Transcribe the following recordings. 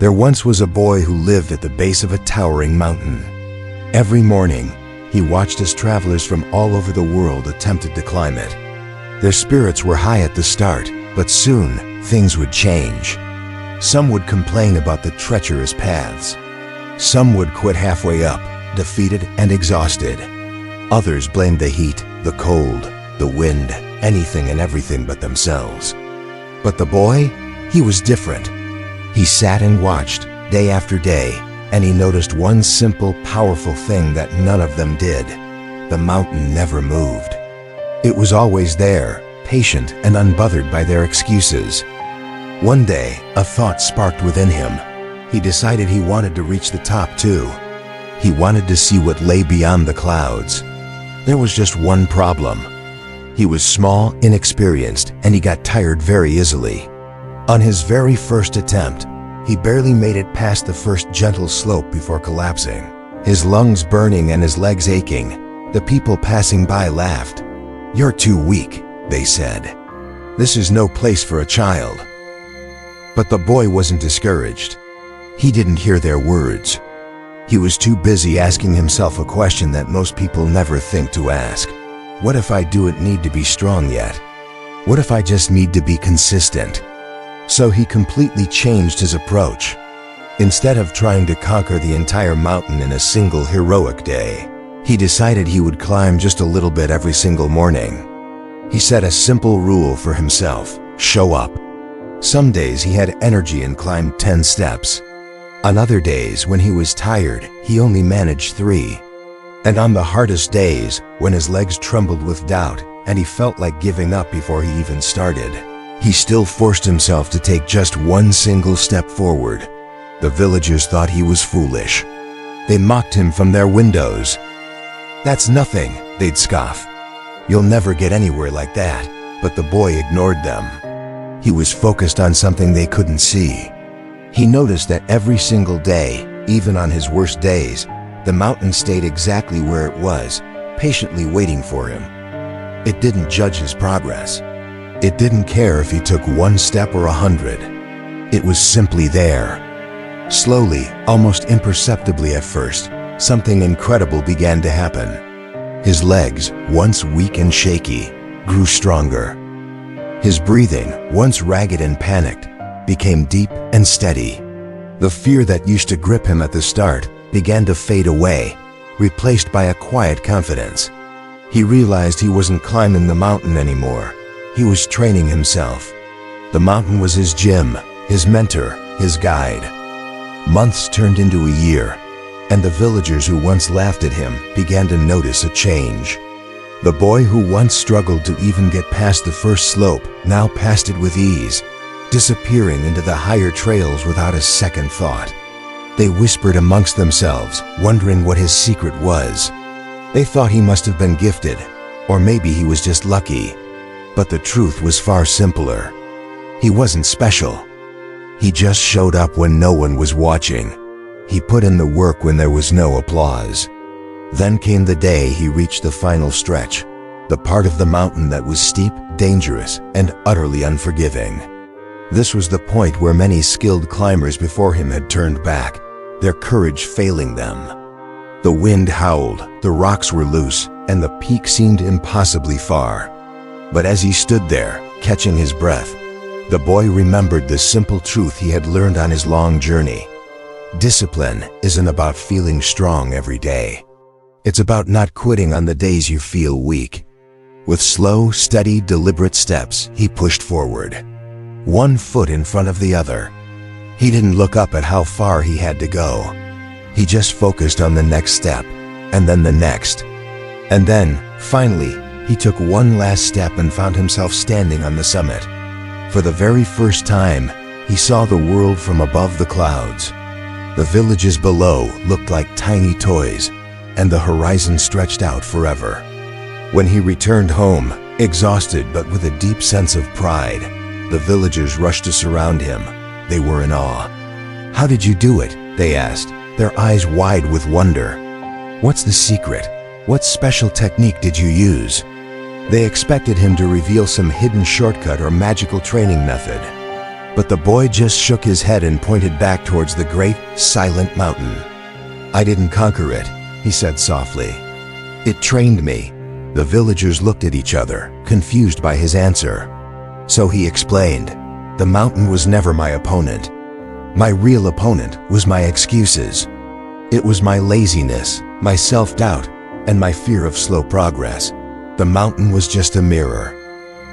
There once was a boy who lived at the base of a towering mountain. Every morning, he watched as travelers from all over the world attempted to climb it. Their spirits were high at the start, but soon things would change. Some would complain about the treacherous paths. Some would quit halfway up, defeated and exhausted. Others blamed the heat, the cold, the wind, anything and everything but themselves. But the boy, he was different. He sat and watched, day after day, and he noticed one simple, powerful thing that none of them did. The mountain never moved. It was always there, patient and unbothered by their excuses. One day, a thought sparked within him. He decided he wanted to reach the top too. He wanted to see what lay beyond the clouds. There was just one problem. He was small, inexperienced, and he got tired very easily. On his very first attempt, he barely made it past the first gentle slope before collapsing. His lungs burning and his legs aching, the people passing by laughed. "You're too weak," they said. "This is no place for a child." But the boy wasn't discouraged. He didn't hear their words. He was too busy asking himself a question that most people never think to ask. What if I don't need to be strong yet? What if I just need to be consistent? So he completely changed his approach. Instead of trying to conquer the entire mountain in a single heroic day, he decided he would climb just a little bit every single morning. He set a simple rule for himself: show up. Some days he had energy and climbed 10 steps. On other days, when he was tired, he only managed 3. And on the hardest days, when his legs trembled with doubt and he felt like giving up before he even started, he still forced himself to take just one single step forward. The villagers thought he was foolish. They mocked him from their windows. "That's nothing," they'd scoff. "You'll never get anywhere like that." But the boy ignored them. He was focused on something they couldn't see. He noticed that every single day, even on his worst days, the mountain stayed exactly where it was, patiently waiting for him. It didn't judge his progress. It didn't care if he took 1 step or 100. It was simply there. Slowly, almost imperceptibly at first, something incredible began to happen. His legs, once weak and shaky, grew stronger. His breathing, once ragged and panicked, became deep and steady. The fear that used to grip him at the start began to fade away, replaced by a quiet confidence. He realized he wasn't climbing the mountain anymore. He was training himself. The mountain was his gym, his mentor, his guide. Months turned into a year, and the villagers who once laughed at him began to notice a change. The boy who once struggled to even get past the first slope now passed it with ease, disappearing into the higher trails without a second thought. They whispered amongst themselves, wondering what his secret was. They thought he must have been gifted, or maybe he was just lucky. But the truth was far simpler. He wasn't special. He just showed up when no one was watching. He put in the work when there was no applause. Then came the day he reached the final stretch, the part of the mountain that was steep, dangerous, and utterly unforgiving. This was the point where many skilled climbers before him had turned back, their courage failing them. The wind howled, the rocks were loose, and the peak seemed impossibly far. But as he stood there, catching his breath, the boy remembered the simple truth he had learned on his long journey. Discipline isn't about feeling strong every day. It's about not quitting on the days you feel weak. With slow, steady, deliberate steps, he pushed forward, 1 foot in front of the other. He didn't look up at how far he had to go. He just focused on the next step, and then the next. And then, finally, he took one last step and found himself standing on the summit. For the very first time, he saw the world from above the clouds. The villages below looked like tiny toys, and the horizon stretched out forever. When he returned home, exhausted but with a deep sense of pride, the villagers rushed to surround him. They were in awe. "How did you do it?" they asked, their eyes wide with wonder. "What's the secret? What special technique did you use?" They expected him to reveal some hidden shortcut or magical training method. But the boy just shook his head and pointed back towards the great, silent mountain. "I didn't conquer it," he said softly. "It trained me." The villagers looked at each other, confused by his answer. So he explained, "The mountain was never my opponent. My real opponent was my excuses. It was my laziness, my self-doubt, and my fear of slow progress. The mountain was just a mirror.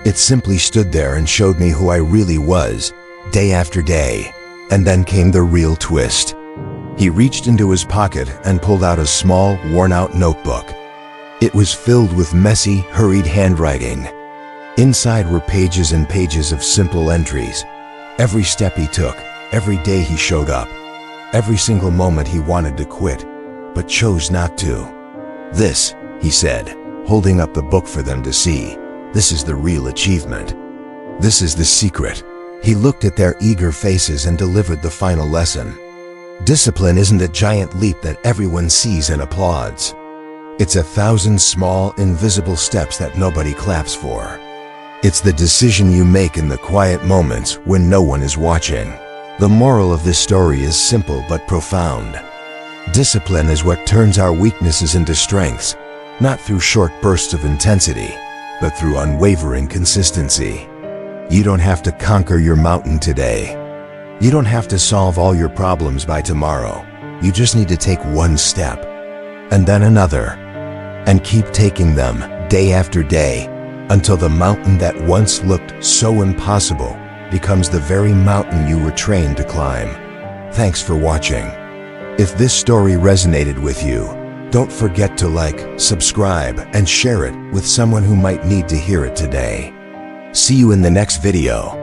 It simply stood there and showed me who I really was, day after day. And then came the real twist." He reached into his pocket and pulled out a small, worn-out notebook. It was filled with messy, hurried handwriting. Inside were pages and pages of simple entries. Every step he took, every day he showed up, every single moment he wanted to quit, but chose not to. "This," he said, holding up the book for them to see, "this is the real achievement. This is the secret." He looked at their eager faces and delivered the final lesson. Discipline isn't a giant leap that everyone sees and applauds. It's 1,000 small, invisible steps that nobody claps for. It's the decision you make in the quiet moments when no one is watching. The moral of this story is simple but profound. Discipline is what turns our weaknesses into strengths, not through short bursts of intensity, but through unwavering consistency. You don't have to conquer your mountain today. You don't have to solve all your problems by tomorrow. You just need to take one step, and then another, and keep taking them day after day until the mountain that once looked so impossible becomes the very mountain you were trained to climb. Thanks for watching. If this story resonated with you, don't forget to like, subscribe, and share it with someone who might need to hear it today. See you in the next video.